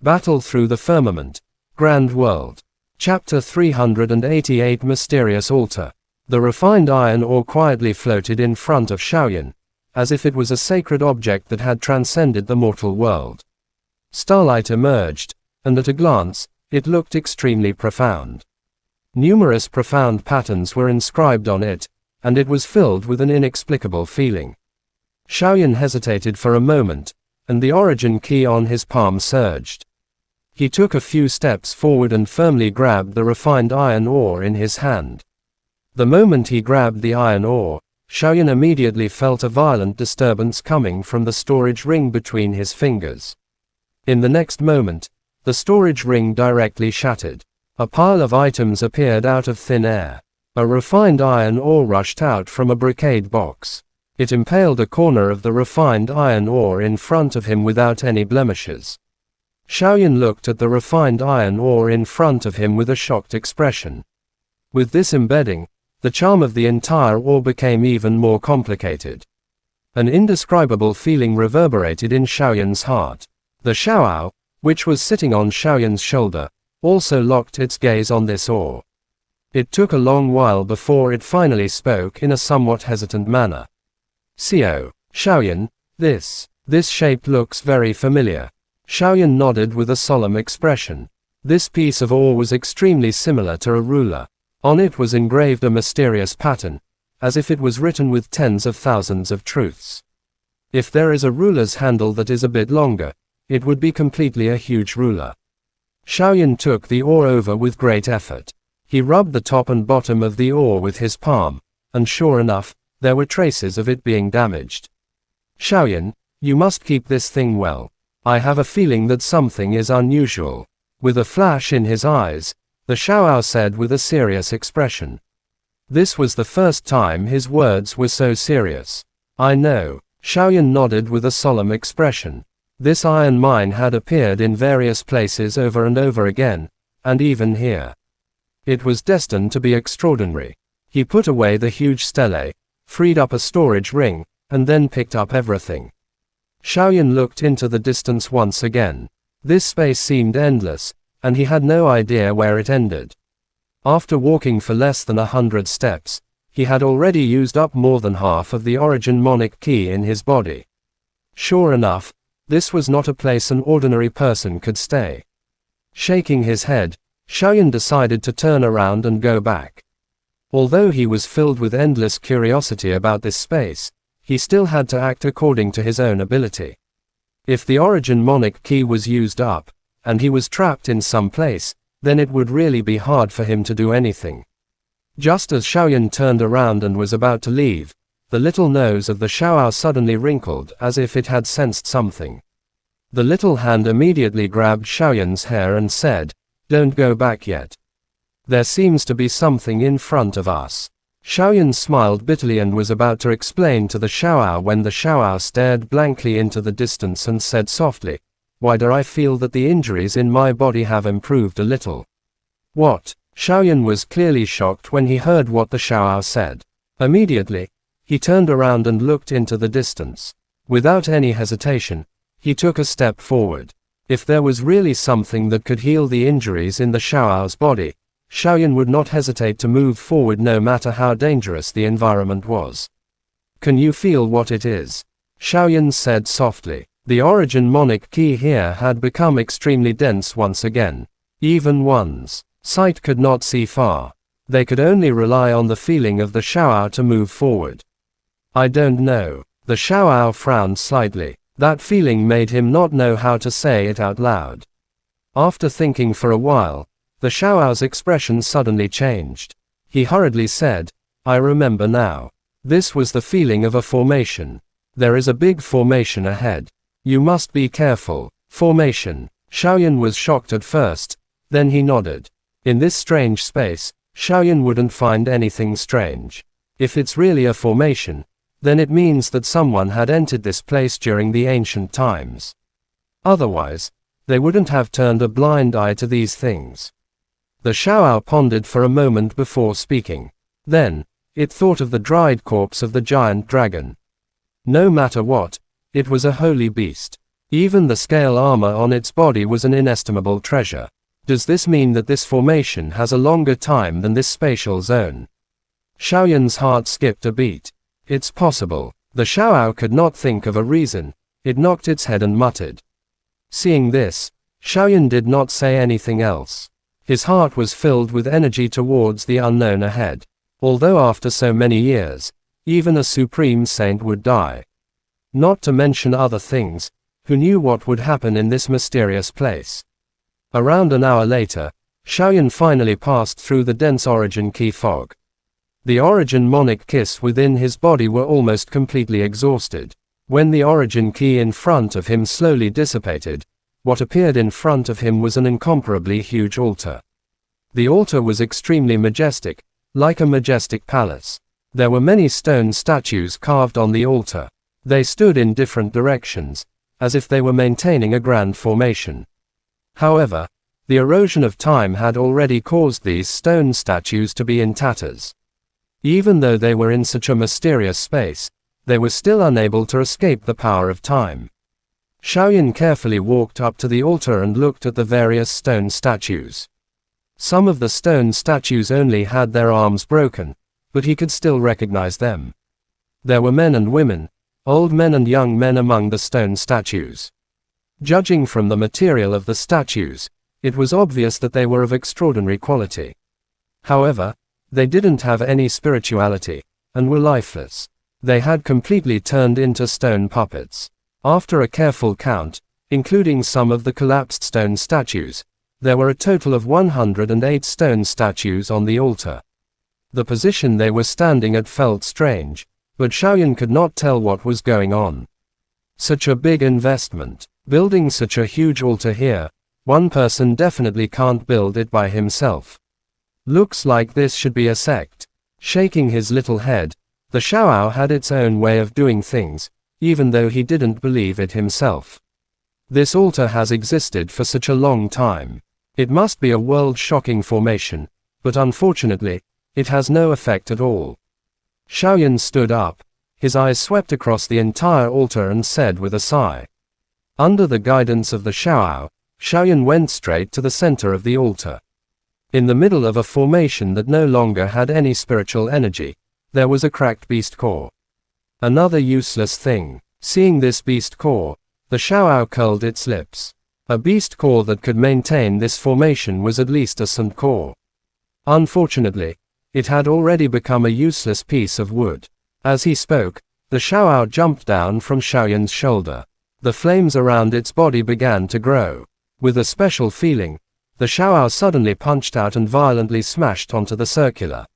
Battle through the firmament. Grand world. Chapter 388 Mysterious altar. The refined iron ore quietly floated in front of Shaoyan, as if it was a sacred object that had transcended the mortal world. Starlight emerged, and at a glance, it looked extremely profound. Numerous profound patterns were inscribed on it, and it was filled with an inexplicable feeling. Shaoyan hesitated for a moment, and the origin key on his palm surged. He took a few steps forward and firmly grabbed the refined iron ore in his hand. The moment he grabbed the iron ore, Shaoyan immediately felt a violent disturbance coming from the storage ring between his fingers. In the next moment, the storage ring directly shattered. A pile of items appeared out of thin air. A refined iron ore rushed out from a brocade box. It impaled a corner of the refined iron ore in front of him without any blemishes. Shaoyan looked at the refined iron ore in front of him with a shocked expression. With this embedding, the charm of the entire ore became even more complicated. An indescribable feeling reverberated in Shaoyan's heart. The Xiaoao, which was sitting on Shaoyan's shoulder, also locked its gaze on this ore. It took a long while before it finally spoke in a somewhat hesitant manner. Shaoyan, this shape looks very familiar. Shaoyan nodded with a solemn expression. This piece of ore was extremely similar to a ruler. On it was engraved a mysterious pattern, as if it was written with tens of thousands of truths. If there is a ruler's handle that is a bit longer, it would be completely a huge ruler. Shaoyan took the ore over with great effort. He rubbed the top and bottom of the ore with his palm, and sure enough, there were traces of it being damaged. Shaoyan, you must keep this thing well. I have a feeling that something is unusual. With a flash in his eyes, the Xiaoao said with a serious expression. This was the first time his words were so serious. I know. Shaoyan nodded with a solemn expression. This iron mine had appeared in various places over and over again, and even here. It was destined to be extraordinary. He put away the huge stele, freed up a storage ring, and then picked up everything. Shaoyan looked into the distance once again. This space seemed endless, and he had no idea where it ended. After walking for less than 100 steps, he had already used up more than half of the origin monic key in his body. Sure enough, this was not a place an ordinary person could stay. Shaking his head, Shaoyan decided to turn around and go back. Although he was filled with endless curiosity about this space, he still had to act according to his own ability. If the origin monic key was used up, and he was trapped in some place, then it would really be hard for him to do anything. Just as Shaoyan turned around and was about to leave, the little nose of the Xiaoao suddenly wrinkled as if it had sensed something. The little hand immediately grabbed Shaoyan's hair and said, "Don't go back yet. There seems to be something in front of us." Shaoyan smiled bitterly and was about to explain to the Xiaoao when the Xiaoao stared blankly into the distance and said softly, "Why do I feel that the injuries in my body have improved a little?" What? Shaoyan was clearly shocked when he heard what the Xiaoao said. Immediately, he turned around and looked into the distance. Without any hesitation, he took a step forward. If there was really something that could heal the injuries in the Xiaoao's body, Shaoyan would not hesitate to move forward no matter how dangerous the environment was. "Can you feel what it is?" Shaoyan said softly. The origin monic key here had become extremely dense once again. Even one's sight could not see far. They could only rely on the feeling of the Xiaoao to move forward. "I don't know." The Xiaoao frowned slightly. That feeling made him not know how to say it out loud. After thinking for a while, the Xiaoao's expression suddenly changed. He hurriedly said, "I remember now. This was the feeling of a formation. There is a big formation ahead. You must be careful." Formation. Shaoyan was shocked at first, then he nodded. In this strange space, Shaoyan wouldn't find anything strange. If it's really a formation, then it means that someone had entered this place during the ancient times. Otherwise, they wouldn't have turned a blind eye to these things. The Xiaoao pondered for a moment before speaking. Then, it thought of the dried corpse of the giant dragon. No matter what, it was a holy beast. Even the scale armor on its body was an inestimable treasure. Does this mean that this formation has a longer time than this spatial zone? Xiaoyan's heart skipped a beat. It's possible. The Xiaoao could not think of a reason. It knocked its head and muttered. Seeing this, Xiaoyan did not say anything else. His heart was filled with energy towards the unknown ahead. Although after so many years, even a supreme saint would die. Not to mention other things, who knew what would happen in this mysterious place. Around an hour later, Xiaoyan finally passed through the dense origin key fog. The origin monic kiss within his body were almost completely exhausted. When the origin key in front of him slowly dissipated, what appeared in front of him was an incomparably huge altar. The altar was extremely majestic, like a majestic palace. There were many stone statues carved on the altar. They stood in different directions, as if they were maintaining a grand formation. However, the erosion of time had already caused these stone statues to be in tatters. Even though they were in such a mysterious space, they were still unable to escape the power of time. Xiaoyan carefully walked up to the altar and looked at the various stone statues. Some of the stone statues only had their arms broken, but he could still recognize them. There were men and women, old men and young men among the stone statues. Judging from the material of the statues, it was obvious that they were of extraordinary quality. However, they didn't have any spirituality, and were lifeless. They had completely turned into stone puppets. After a careful count, including some of the collapsed stone statues, there were a total of 108 stone statues on the altar. The position they were standing at felt strange, but Xiaoyan could not tell what was going on. Such a big investment. Building such a huge altar here, one person definitely can't build it by himself. Looks like this should be a sect. Shaking his little head, the Xiaoao had its own way of doing things, even though he didn't believe it himself. This altar has existed for such a long time. It must be a world-shocking formation, but unfortunately, it has no effect at all. Xiaoyan stood up, his eyes swept across the entire altar and said with a sigh. Under the guidance of the Xiaoao, Xiaoyan went straight to the center of the altar. In the middle of a formation that no longer had any spiritual energy, there was a cracked beast core. Another useless thing. Seeing this beast core, the Xiaoao curled its lips. A beast core that could maintain this formation was at least a sant core. Unfortunately, it had already become a useless piece of wood. As he spoke, the Xiaoao jumped down from Xiaoyan's shoulder. The flames around its body began to grow. With a special feeling, the Xiaoao suddenly punched out and violently smashed onto the circular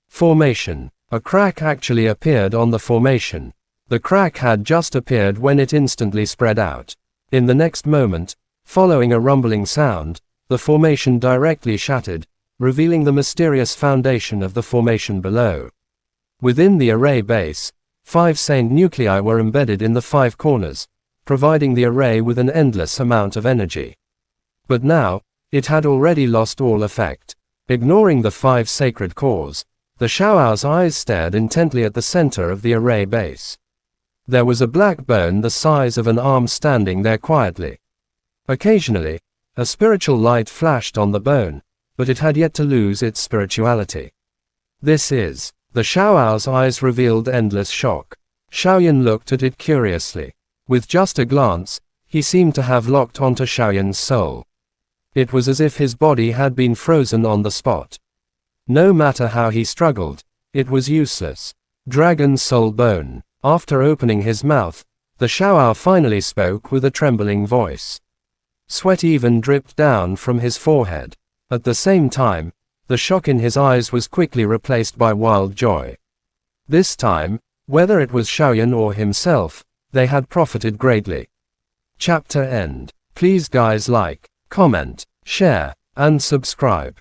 formation. A crack actually appeared on the formation. The crack had just appeared when it instantly spread out. In the next moment, following a rumbling sound, the formation directly shattered, revealing the mysterious foundation of the formation below. Within the array base, 5 saint nuclei were embedded in the 5 corners, providing the array with an endless amount of energy. But now, it had already lost all effect. Ignoring the 5 sacred cores, the Xiaoao's eyes stared intently at the center of the array base. There was a black bone the size of an arm standing there quietly. Occasionally, a spiritual light flashed on the bone, but it had yet to lose its spirituality. This is. The Xiaoao's eyes revealed endless shock. Xiaoyan looked at it curiously. With just a glance, he seemed to have locked onto Xiaoyan's soul. It was as if his body had been frozen on the spot. No matter how he struggled, it was useless. Dragon soul bone. After opening his mouth, the Xiaoao finally spoke with a trembling voice. Sweat even dripped down from his forehead. At the same time, the shock in his eyes was quickly replaced by wild joy. This time, whether it was Xiaoyan or himself, they had profited greatly. Chapter end. Please guys like, comment, share, and subscribe.